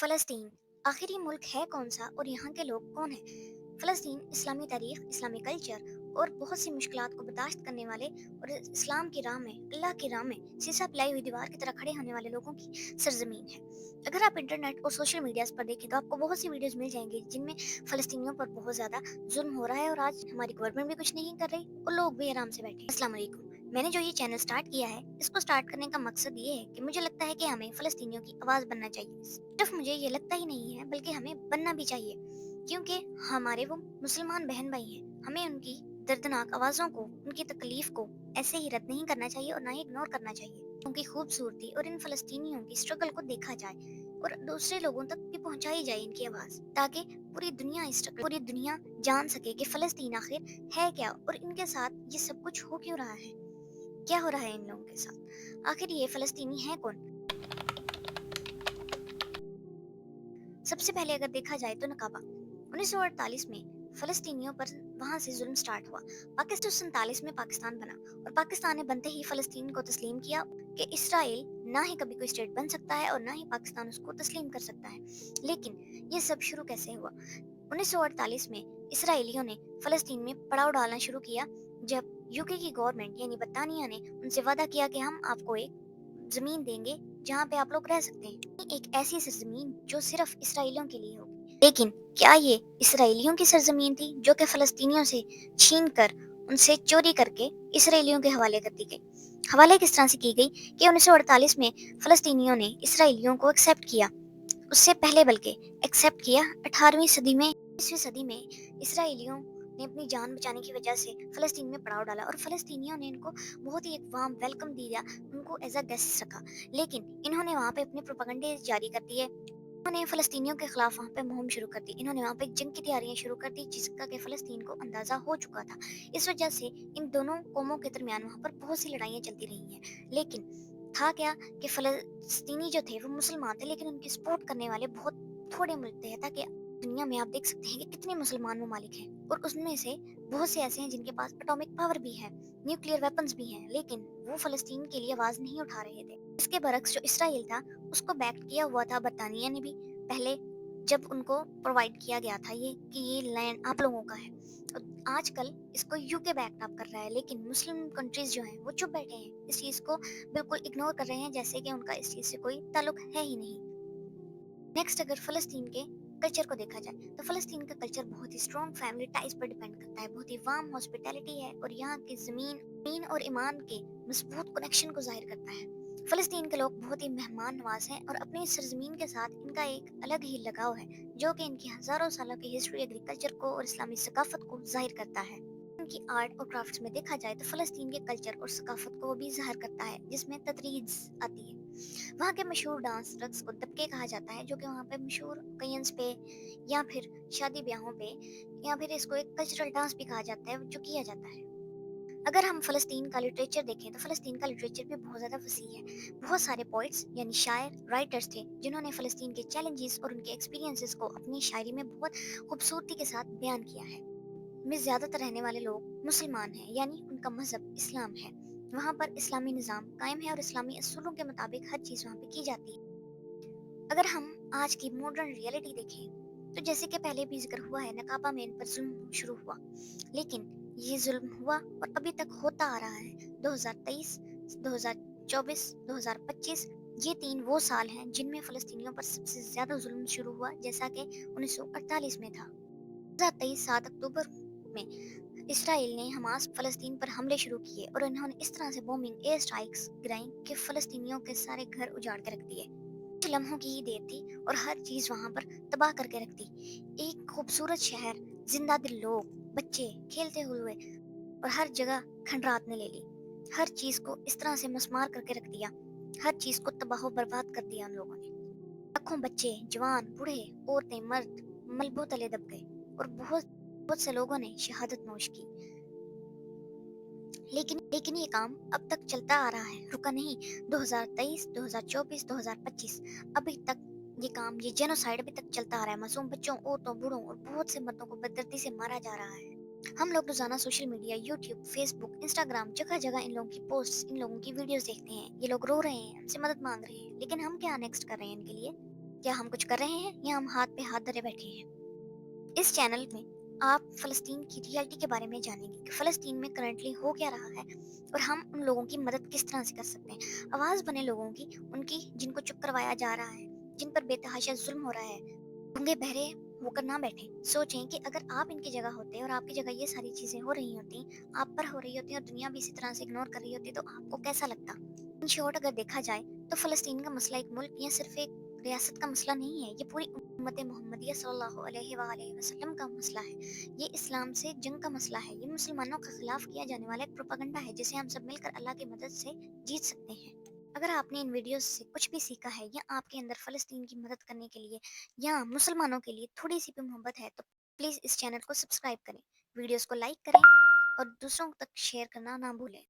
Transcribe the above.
फ़लस्तीन आखिर ये मुल्क है कौन सा और यहाँ के लोग कौन हैं? फ़लस्तीन इस्लामी तारीख, इस्लामी कल्चर और बहुत सी मुश्किलात को बर्दाश्त करने वाले और इस्लाम की राह में, अल्लाह की राह में सीसा पिलाई हुई दीवार की तरह खड़े होने वाले लोगों की सरजमीन है। अगर आप इंटरनेट और सोशल मीडिया पर देखें तो आपको बहुत सी वीडियोस मिल जाएंगी जिनमें फ़लस्तीनियों पर बहुत ज़्यादा जुल्म हो रहा है और आज हमारी गवर्नमेंट भी कुछ नहीं कर रही और लोग भी आराम से बैठे हैं। अस्सलाम वालेकुम। मैंने जो ये चैनल स्टार्ट किया है इसको स्टार्ट करने का मकसद ये है कि मुझे लगता है कि हमें फ़लस्तीनियों की आवाज़ बनना चाहिए। सिर्फ मुझे ये लगता ही नहीं है बल्कि हमें बनना भी चाहिए, क्योंकि हमारे वो मुसलमान बहन भाई हैं। हमें उनकी दर्दनाक आवाज़ों को, उनकी तकलीफ को ऐसे ही रद्द नहीं करना चाहिए और ना ही इग्नोर करना चाहिए। उनकी खूबसूरती और इन फ़लस्तीनियों की स्ट्रगल को देखा जाए और दूसरे लोगों तक भी पहुंचाई जाए इनकी आवाज़, ताकि पूरी दुनिया जान सके कि फ़लस्तीन आखिर है क्या और इनके साथ ये सब कुछ हो क्यों रहा है। क्या हो रहा है इन लोगों के साथ? आखिर ये फ़लस्तीनी है कौन? सबसे पहले अगर देखा जाए तो नकाबा 1948 में फ़लस्तीनियों पर वहां से जुल्म स्टार्ट हुआ। पाकिस्तान 1947 में पाकिस्तान बना और पाकिस्तान ने बनते ही फ़लस्तीन को तस्लीम किया कि इसराइल ना ही कभी कोई स्टेट बन सकता है और ना ही पाकिस्तान उसको तस्लीम कर सकता है। लेकिन ये सब शुरू कैसे हुआ? 1948 में इसराइलियों ने फ़लस्तीन में पड़ाव डालना शुरू किया, जब यूके की गवर्नमेंट यानी बरतानिया ने उनसे वादा किया कि हम आपको एक जमीन देंगे जहाँ पे आप लोग रह सकते हैं, एक ऐसी सरजमीन जो सिर्फ इसराइलियों के लिए होगी। लेकिन क्या ये इसराइलियों की सरजमीन थी जो कि फलस्तीनियों से छीन कर, उनसे चोरी करके इसराइलियों के हवाले कर दी गई? हवाले किस तरह से की गई कि 1948 में फलस्तीनियों ने इसराइलियों को एक्सेप्ट किया, उससे पहले बल्कि एक्सेप्ट किया 18वीं सदी में। 20वीं सदी में इसराइलियों ने अपनी जान बचाने की वजह से फ़लस्तीन में पड़ाव डाला और फ़लस्तीनियों ने इनको बहुत ही एक वार्म वेलकम दिया, उनको एज अ गेस्ट रखा। लेकिन इन्होंने वहाँ पे अपने प्रोपेगेंडे जारी कर दिए। इन्होंने फ़लस्तीनियों के खिलाफ वहाँ पे मुहिम शुरू कर दी। इन्होंने वहाँ पे एक जंग की तैयारियां शुरू कर दी जिसका कि फ़लस्तीन को अंदाज़ा हो चुका था। इस वजह से इन दोनों कौमों के दरमियान वहाँ पर बहुत सी लड़ाइयाँ चलती रही हैं। लेकिन था क्या कि फ़लस्तीनी जो थे वो मुसलमान थे, लेकिन उनकी सपोर्ट करने वाले बहुत थोड़े मिलते हैं। ताकि दुनिया में आप देख सकते हैं कि कितने मुसलमान ममालिक हैं और उसमें से बहुत से ऐसे हैं जिनके पास एटॉमिक पावर भी है, न्यूक्लियर वेपन्स भी हैं, लेकिन वो फ़लस्तीन के लिए आवाज़ नहीं उठा रहे थे। इसके बरक्स जो इसराइल था उसको बैक किया हुआ था बरतानिया ने भी पहले, जब उनको प्रोवाइड किया गया था ये कि ये लैंड आप लोगों का है। और आजकल इसको यूके बैक अप कर रहा है, लेकिन मुस्लिम कंट्रीज जो हैं वो चुप बैठे हैं, इस चीज़ को बिल्कुल इग्नोर कर रहे हैं जैसे कि उनका इस चीज़ से कोई ताल्लुक है ही नहीं। नेक्स्ट अगर फ़लस्तीन के कल्चर को देखा जाए तो फ़लस्तीन का कल्चर बहुत ही स्ट्रॉन्ग फैमिली टाइज पर डिपेंड करता है, बहुत ही वार्म हॉस्पिटैलिटी है और यहाँ की ज़मीन और ईमान के मजबूत कनेक्शन को जाहिर करता है। फ़लस्तीन के लोग बहुत ही मेहमान नवाज हैं और अपनी सरजमीन के साथ इनका एक अलग ही लगाव है, जो कि इनकी हज़ारों सालों की हिस्ट्री, एग्रीकल्चर को और इस्लामी सकाफत को जाहिर करता है। उनकी आर्ट और क्राफ्ट्स में देखा जाए तो फ़लस्तीन के कल्चर और सकाफत को भी ज़ाहिर करता है, जिसमें तदरीज आती है। वहाँ के मशहूर डांस रक्स को दबके कहा जाता है, जो कि वहाँ पे मशहूर ओकेजन्स पे या फिर शादी ब्याहों पे, या फिर इसको एक कल्चरल डांस भी कहा जाता है जो किया जाता है। अगर हम फ़लस्तीन का लिटरेचर देखें तो फ़लस्तीन का लिटरेचर भी बहुत ज़्यादा वसी है। बहुत सारे पोइट्स यानी शायर राइटर्स थे जिन्होंने फ़लस्तीन के चैलेंजेस और उनके एक्सपीरियंसेस को अपनी शायरी में बहुत खूबसूरती के साथ बयान किया है। में ज़्यादातर रहने वाले लोग मुसलमान हैं, यानी उनका मज़हब इस्लाम है। वहाँ पर इस्लामी निज़ाम कायम है और इस्लामी असूलों के मुताबिक हर चीज़ वहाँ पे की जाती है। अगर हम आज की मॉडर्न रियलिटी देखें तो जैसे कि पहले भी जिक्र हुआ है, नकाबा में इन पर जुल्म शुरू हुआ, लेकिन ये जुल्म हुआ और अभी तक होता आ रहा है। 2023, 2024, 2025 ये 3 वो साल हैं जिनमें फ़लस्तीनियों पर सबसे ज़्यादा जुल्म शुरू हुआ, जैसा कि 1948 में था। 2023 7 अक्टूबर में इसराइल ने हमास फ़लस्तीन पर हमले शुरू किए और उन्होंने इस तरह से बॉम्बिंग एयर स्ट्राइक्स गिराई कि फ़लस्तीनियों के सारे घर उजाड़ के रख दिए। कुछ लम्हों की ही देर थी और हर चीज़ वहाँ पर तबाह करके रख दी। एक खूबसूरत शहर, जिंदा दिल लोग, बच्चे खेलते हुए और हर जगह खंडरात ने ले ली। हर चीज़ को इस तरह से मस्मार करके रख दिया, हर चीज़ को तबाह बर्बाद कर दिया उन लोगों ने। लाखों बच्चे, जवान, बूढ़े, औरतें, मर्द मलबों तले दब गए और बहुत बहुत से लोगों ने शहादत नोश की। लेकिन ये काम अब तक चलता आ रहा है, रुका नहीं। 2023, 2024, 2025 अभी तक ये जेनोसाइड अभी तक चलता आ रहा है। मासूम बच्चों, औरतों, बूढ़ों और बहुत से मर्दों को बेदर्दी से मारा जा रहा है। हम लोग रोजाना social media, YouTube, Facebook, Instagram, जगह जगह इन लोगों की पोस्ट, इन लोगों की वीडियोस देखते हैं। ये लोग रो रहे हैं, हमसे मदद मांग रहे हैं, लेकिन हम क्या नेक्स्ट कर रहे हैं इनके लिए? کیا ہم کچھ کر رہے ہیں یا ہم ہاتھ پہ ہاتھ دھرے بیٹھے ہیں؟ اس چینل میں آپ فلسطین کی ریالٹی کے بارے میں جانیں گے کہ فلسطین میں کرنٹلی ہو کیا رہا ہے اور ہم ان لوگوں کی مدد کس طرح سے کر سکتے ہیں، آواز بنے لوگوں کی، ان کی جن کو چپ کروایا جا رہا ہے، جن پر بے تحاشا ظلم ہو رہا ہے۔ گونگے بہرے ہو کر نہ بیٹھیں، سوچیں کہ اگر آپ ان کی جگہ ہوتے اور آپ کی جگہ یہ ساری چیزیں ہو رہی ہوتی، آپ پر ہو رہی ہوتی اور دنیا بھی اسی طرح سے اگنور کر رہی ہوتی تو آپ کو کیسا لگتا۔ ان شارٹ اگر دیکھا جائے تو فلسطین کا مسئلہ ایک ملک یا صرف ایک ریاست کا مسئلہ نہیں ہے، یہ پوری امت محمدیہ صلی اللہ علیہ وآلہ وسلم کا مسئلہ ہے۔ یہ اسلام سے جنگ کا مسئلہ ہے، یہ مسلمانوں کے خلاف کیا جانے والا ایک پروپیگنڈا ہے جسے ہم سب مل کر اللہ کی مدد سے جیت سکتے ہیں۔ اگر آپ نے ان ویڈیوز سے کچھ بھی سیکھا ہے یا آپ کے اندر فلسطین کی مدد کرنے کے لیے یا مسلمانوں کے لیے تھوڑی سی بھی محبت ہے تو پلیز اس چینل کو سبسکرائب کریں، ویڈیوز کو لائک کریں اور دوسروں تک شیئر کرنا نہ بھولیں۔